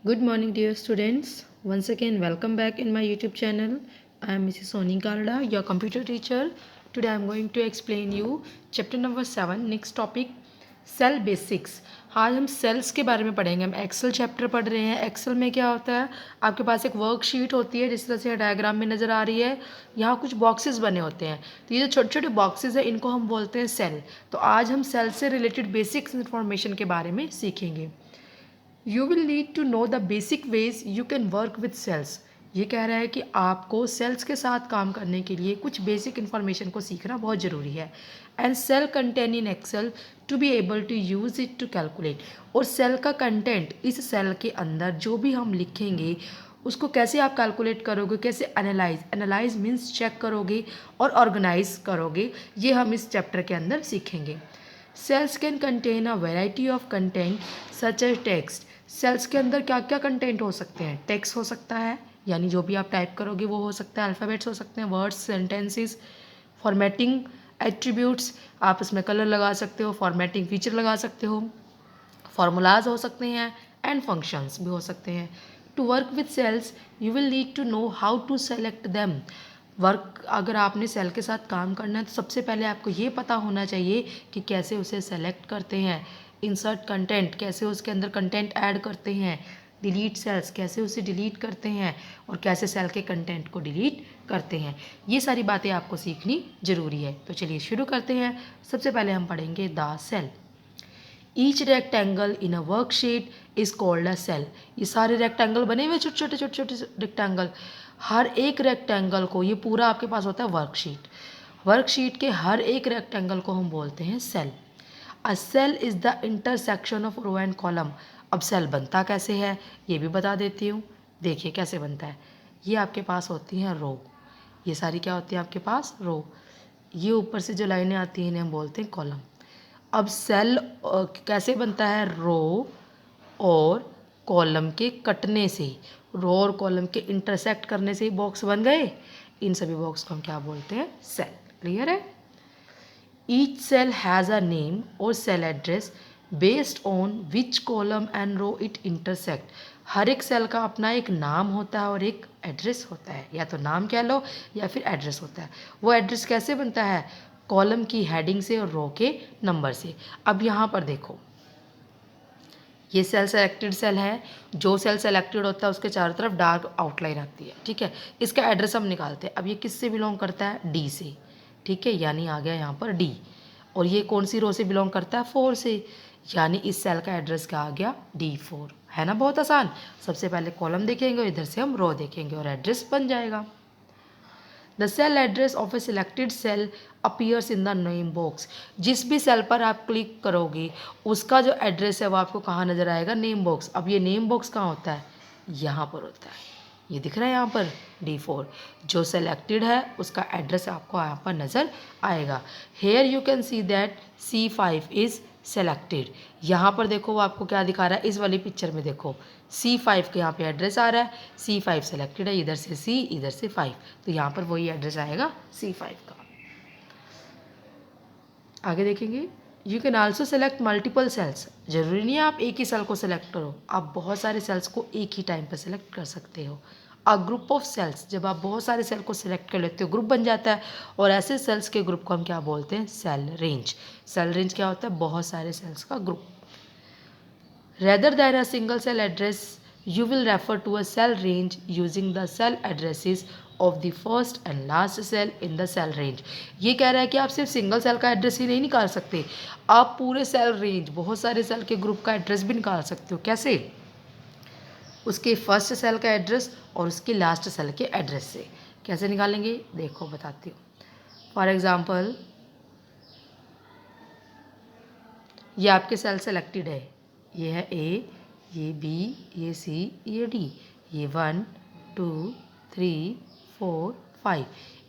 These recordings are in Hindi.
Good morning, dear students. Once again, welcome back in my YouTube channel. I am Mrs. Soni Kalda, your computer teacher. Today, I am going to explain you chapter number 7. Next topic, cell basics. आज हम सेल्स के बारे में पढ़ेंगे. हम एक्सेल चैप्टर पढ़ रहे हैं. एक्सेल में क्या होता है, आपके पास एक वर्कशीट होती है जिस तरह से डायग्राम में नज़र आ रही है. यहाँ कुछ बॉक्सेस बने होते हैं, तो ये जो छोटे छोटे बॉक्सेस हैं इनको हम बोलते हैं सेल. तो आज हम सेल से रिलेटेड बेसिक्स इन्फॉर्मेशन के बारे में सीखेंगे. You will need to know the basic ways you can work with cells. ये कह रहा है कि आपको सेल्स के साथ काम करने के लिए कुछ बेसिक इन्फॉर्मेशन को सीखना बहुत ज़रूरी है. And cell content in Excel to be able to use it to calculate. और सेल का कंटेंट, इस सेल के अंदर जो भी हम लिखेंगे उसको कैसे आप कैलकुलेट करोगे, कैसे एनालाइज मीन्स चेक करोगे और ऑर्गेनाइज करोगे, ये हम इस चैप्टर के अंदर सीखेंगे. Cells can contain a variety of content such as text. Cells के अंदर क्या क्या कंटेंट हो सकते हैं. टेक्स्ट हो सकता है, यानी जो भी आप टाइप करोगे वो हो सकता है. अल्फ़ाबेट्स हो सकते हैं, वर्ड्स, सेंटेंसेस, फॉर्मेटिंग एट्रीब्यूट्स, आप इसमें कलर लगा सकते हो, फॉर्मेटिंग फीचर लगा सकते हो, फार्मूलाज हो सकते हैं एंड फंक्शंस भी हो सकते हैं. To work with cells you will need to know how to select them. Work अगर आपने सेल के साथ काम करना है तो सबसे पहले आपको ये पता होना चाहिए कि कैसे उसे सेलेक्ट करते हैं. इंसर्ट कंटेंट, कैसे उसके अंदर कंटेंट ऐड करते हैं. डिलीट सेल्स, कैसे उसे डिलीट करते हैं और कैसे सेल के कंटेंट को डिलीट करते हैं. ये सारी बातें आपको सीखनी ज़रूरी है. तो चलिए शुरू करते हैं. सबसे पहले हम पढ़ेंगे the cell. Each rectangle in a worksheet is called a cell. ये सारे रेक्टेंगल बने हुए छोटे छोटे रेक्टेंगल. हर एक रेक्टेंगल को, ये पूरा आपके पास होता है वर्कशीट. वर्कशीट के हर एक रेक्टेंगल को हम बोलते हैं cell. A cell is the intersection of row and column. अब सेल बनता कैसे है ये भी बता देती हूँ. देखिए कैसे बनता है. ये आपके पास होती हैं रो. ये सारी क्या होती है आपके पास, रो. ये ऊपर से जो लाइनें आती हैं इन्हें हम बोलते हैं कॉलम. अब सेल कैसे बनता है, रो और कॉलम के कटने से, रो और कॉलम के इंटरसेक्ट करने से ही बॉक्स बन गए. इन सभी बॉक्स को हम क्या बोलते हैं, सेल. क्लियर है. Each cell has a name और cell address based on which column and row it intersect. हर एक सेल का अपना एक नाम होता है और एक एड्रेस होता है, या तो नाम कह लो या फिर एड्रेस होता है. वो एड्रेस कैसे बनता है, कॉलम की हेडिंग से और रो के नंबर से. अब यहाँ पर देखो, ये सेल सेलेक्टेड सेल है. जो सेल सेलेक्टेड होता है उसके चारों तरफ डार्क आउटलाइन आती है. ठीक है, इसका एड्रेस हम निकालते हैं. अब ये किससे बिलोंग करता है, डी से. ठीक है, यानी आ गया यहाँ पर डी. और ये कौन सी रो से बिलोंग करता है, 4 से. यानी इस सेल का एड्रेस क्या आ गया, D4. है ना, बहुत आसान. सबसे पहले कॉलम देखेंगे और इधर से हम रो देखेंगे और एड्रेस बन जाएगा. The cell address of a selected cell appears in the name box. जिस भी सेल पर आप क्लिक करोगे उसका जो एड्रेस है वो आपको कहाँ नज़र आएगा, नेम बॉक्स. अब ये नेम बॉक्स कहाँ होता है, यहाँ पर होता है. ये दिख रहा है यहाँ पर D4. जो सेलेक्टेड है उसका एड्रेस आपको यहाँ पर नज़र आएगा. Here you can see that C5 is selected. यहाँ पर देखो वो आपको क्या दिखा रहा है, इस वाली पिक्चर में देखो C5 के यहाँ पे एड्रेस आ रहा है. C5 सेलेक्टेड है, इधर से C इधर से 5, तो यहाँ पर वही एड्रेस आएगा C5 का. आगे देखेंगे. You can also select multiple cells. ज़रूरी नहीं है आप एक ही सेल को सेलेक्ट करो, आप बहुत सारे सेल्स को एक ही टाइम पर सेलेक्ट कर सकते हो. अ ग्रुप ऑफ सेल्स, जब आप बहुत सारे सेल को सिलेक्ट कर लेते हो ग्रुप बन जाता है. और ऐसे सेल्स के ग्रुप को हम क्या बोलते हैं, सेल रेंज. सेल रेंज क्या होता है, बहुत सारे सेल्स का group. Rather than a single cell address, you will refer to a cell range using the cell addresses of the first and last cell in the cell range. ये कह रहा है कि आप सिर्फ सिंगल सेल का एड्रेस ही नहीं निकाल सकते, आप पूरे सेल रेंज, बहुत सारे सेल के ग्रुप का एड्रेस भी निकाल सकते हो. कैसे, उसके फर्स्ट सेल का एड्रेस और उसके लास्ट सेल के एड्रेस से. कैसे निकालेंगे देखो बताती हूँ. फॉर एग्ज़ाम्पल, ये आपके सेल सेलेक्टेड है. ये है ए, ये बी, ये सी, ये डी. ये 1 2 3 4 5,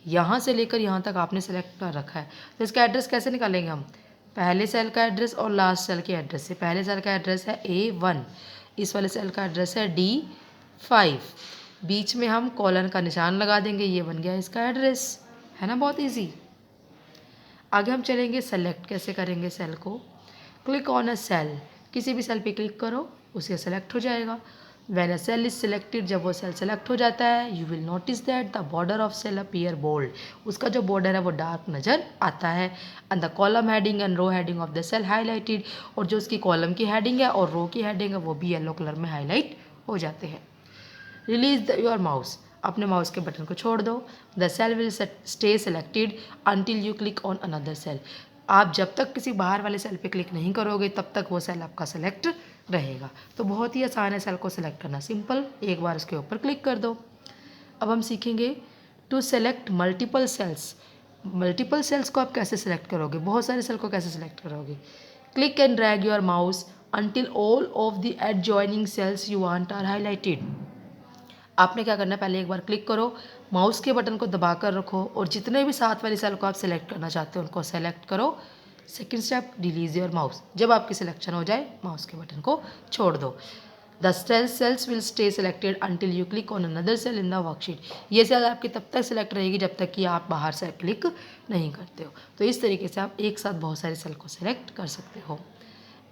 यहाँ से लेकर यहाँ तक आपने सेलेक्ट कर रखा है. तो इसका एड्रेस कैसे निकालेंगे हम, पहले सेल का एड्रेस और लास्ट सेल के एड्रेस से. पहले सेल का एड्रेस है A1, इस वाले सेल का एड्रेस है D5. बीच में हम कॉलन का निशान लगा देंगे, ये बन गया इसका एड्रेस. है ना, बहुत ईजी. आगे हम चलेंगे, सेलेक्ट कैसे करेंगे सेल को. क्लिक ऑन अ सेल, किसी भी सेल पे क्लिक करो उसे सेलेक्ट हो जाएगा. When a cell is selected, जब वो सेल सेलेक्ट हो जाता है, you will notice that the border of cell appear bold, उसका जो बॉर्डर है वो डार्क नज़र आता है, and the column heading and row heading of the cell highlighted, और जो उसकी कॉलम की हेडिंग है और रो की हेडिंग है वो भी येलो कलर में हाईलाइट हो जाते हैं। रिलीज योर माउस, अपने माउस के बटन को छोड़ दो। The cell will stay selected until you click on another cell, आप जब तक किसी बाहर वाले सेल पे क्लिक नहीं करोगे तब तक वो सेल आपका सेलेक्ट रहेगा। तो बहुत ही आसान है सेल को सेलेक्ट करना, सिंपल, एक बार उसके ऊपर क्लिक कर दो। अब हम सीखेंगे to select multiple cells. Multiple cells को आप कैसे सेलेक्ट करोगे, बहुत सारे सेल को कैसे सेलेक्ट करोगे। Click and drag your mouse until all of the adjoining cells you want are highlighted। आपने क्या करना है, पहले एक बार क्लिक करो, माउस के बटन को दबा कर रखो और जितने भी साथ वाली सेल को आप सेलेक्ट करना चाहते हो उनको सेलेक्ट करो। Second step, release your mouse, जब आपकी सिलेक्शन हो जाए माउस के बटन को छोड़ दो। The cells will stay selected until you click on another cell in the worksheet, ये सेल आपकी तब तक सेलेक्ट रहेगी जब तक कि आप बाहर से क्लिक नहीं करते हो। तो इस तरीके से आप एक साथ बहुत सारे सेल को सेलेक्ट कर सकते हो।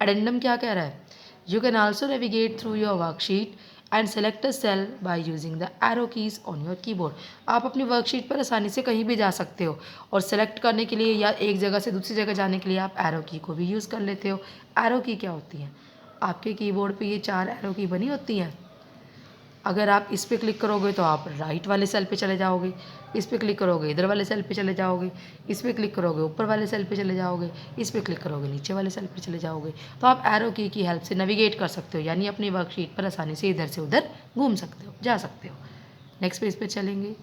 एडेंडम क्या कह रहा है, you can also navigate through your worksheet and select a cell by using the arrow keys on your keyboard. आप अपनी वर्कशीट पर आसानी से कहीं भी जा सकते हो और सेलेक्ट करने के लिए या एक जगह से दूसरी जगह जाने के लिए आप एरो की को भी यूज़ कर लेते हो। एरो की क्या होती है, आपके कीबोर्ड पे ये 4 एरो की बनी होती हैं। अगर आप इस पर क्लिक करोगे तो आप राइट वाले सेल पे चले जाओगे, इस पर क्लिक करोगे इधर वाले सेल पे चले जाओगे, इस पर क्लिक करोगे ऊपर वाले सेल पे चले जाओगे, इस पर क्लिक करोगे नीचे वाले सेल पे चले जाओगे। तो आप एरो की हेल्प से नेविगेट कर सकते हो, यानी अपनी वर्कशीट पर आसानी से इधर से उधर घूम सकते हो, जा सकते हो। नेक्स्ट पेज पे चलेंगे।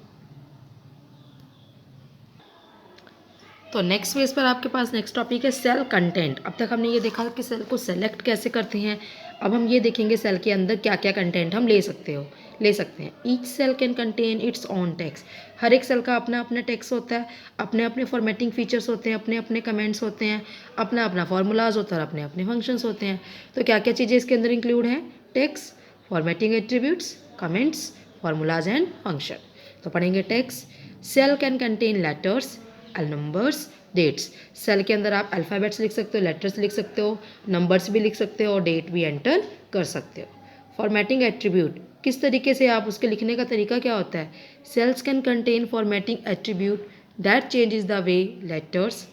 तो नेक्स्ट पेज पर आपके पास नेक्स्ट टॉपिक है सेल कंटेंट। अब तक हमने ये देखा कि सेल को सेलेक्ट कैसे करते हैं, अब हम ये देखेंगे सेल के अंदर क्या क्या कंटेंट हम ले सकते हैं। Each cell can contain its own text, हर एक सेल का अपना अपना टेक्स्ट होता है, अपने अपने फॉर्मेटिंग फीचर्स होते हैं, अपने अपने कमेंट्स होते हैं, अपना अपना फार्मूलाज होता है और अपने अपने फंक्शंस होते हैं। तो क्या क्या चीज़ें इसके अंदर इंक्लूड हैं, text, formatting attributes, comments, formulas and function. तो पढ़ेंगे text. Cell can contain letters, numbers, dates, cell के अंदर आप अल्फ़ाबेट्स लिख सकते हो, लेटर्स लिख सकते हो, नंबर्स भी लिख सकते हो और डेट भी एंटर कर सकते हो। फॉर्मेटिंग एट्रीब्यूट, किस तरीके से आप उसके लिखने का तरीका क्या होता है। Cells can contain formatting attribute that changes the way letters,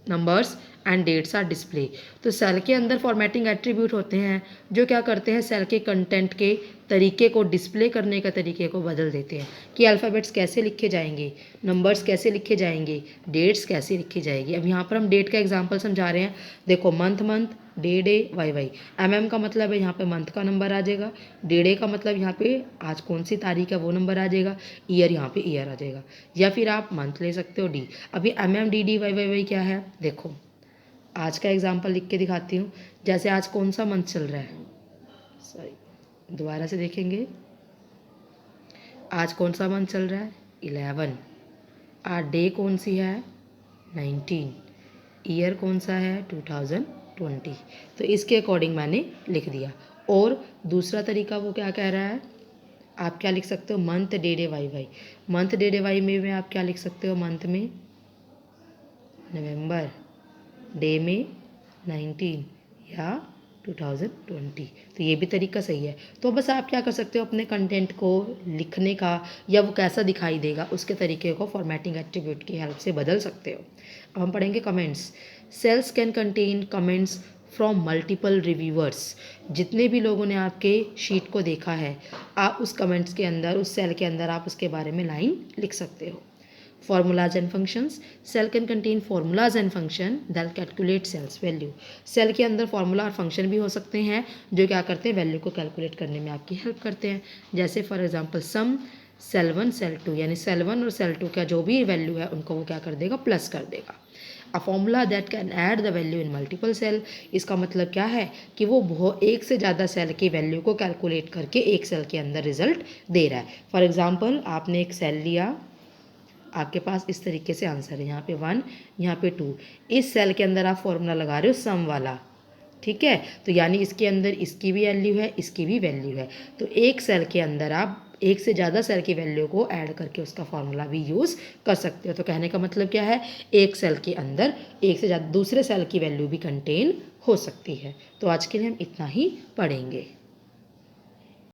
numbers and dates are display. तो सेल के अंदर फॉर्मेटिंग एट्रीब्यूट होते हैं जो क्या करते हैं, सेल के कंटेंट के तरीके को, डिस्प्ले करने का तरीके को बदल देते हैं कि अल्फ़ाबेट्स कैसे लिखे जाएंगे, नंबर्स कैसे लिखे जाएंगे, डेट्स कैसे लिखी जाएगी। अब यहाँ पर हम डेट का एग्जांपल समझा रहे हैं। देखो month month, day day, Y Y. का मतलब है यहाँ पे मंथ का नंबर आ जाएगा, डे का मतलब यहाँ पे आज कौन सी तारीख है वो नंबर आ जाएगा, ईयर यहाँ पे ईयर आ जाएगा, या फिर आप मंथ ले सकते हो डी। अभी D D Y Y Y क्या है, देखो आज का एग्जाम्पल लिख के दिखाती हूँ। जैसे आज कौन सा मंथ चल रहा है, सॉरी दोबारा से देखेंगे, आज कौन सा मंथ चल रहा है, 11। आज डे कौन सी है, 19। ईयर कौन सा है, 2020। तो इसके अकॉर्डिंग मैंने लिख दिया। और दूसरा तरीका वो क्या कह रहा है, आप क्या लिख सकते हो, month day day Y Y. Month day day Y में आप क्या लिख सकते हो, मंथ में नवंबर, डे में 19 या 2020। तो ये भी तरीका सही है। तो बस आप क्या कर सकते हो, अपने कंटेंट को लिखने का या वो कैसा दिखाई देगा उसके तरीके को फॉर्मेटिंग एट्रीब्यूट की हेल्प से बदल सकते हो। अब हम पढ़ेंगे comments. Sales can contain comments from multiple reviewers, जितने भी लोगों ने आपके शीट को देखा है, आप उस कमेंट्स के अंदर, उस सेल के अंदर आप उसके बारे में लाइन लिख सकते हो। Formulas and functions, cell can contain formulas and function that calculate cells value। Cell के अंदर फार्मूला और फंक्शन भी हो सकते हैं जो क्या करते हैं, वैल्यू को कैलकुलेट करने में आपकी हेल्प करते हैं। जैसे for example sum, cell 1 cell 2, यानी सेल 1 और सेल 2 का जो भी वैल्यू है उनको वो क्या कर देगा, प्लस कर देगा। A formula that can add the value in multiple cell, इसका मतलब क्या है कि वो एक से ज़्यादा सेल की वैल्यू को कैलकुलेट करके एक सेल के अंदर रिजल्ट दे रहा है। फॉर एग्जाम्पल आपने एक सेल लिया, आपके पास इस तरीके से आंसर है, यहाँ पे 1, यहाँ पे 2। इस सेल के अंदर आप फॉर्मूला लगा रहे हो सम वाला, ठीक है। तो यानी इसके अंदर इसकी भी वैल्यू है, इसकी भी वैल्यू है। तो एक सेल के अंदर आप एक से ज़्यादा सेल की वैल्यू को ऐड करके उसका फॉर्मूला भी यूज़ कर सकते हो। तो कहने का मतलब क्या है, एक सेल के अंदर एक से ज़्यादा दूसरे सेल की वैल्यू भी कंटेन हो सकती है। तो आज के लिए हम इतना ही पढ़ेंगे।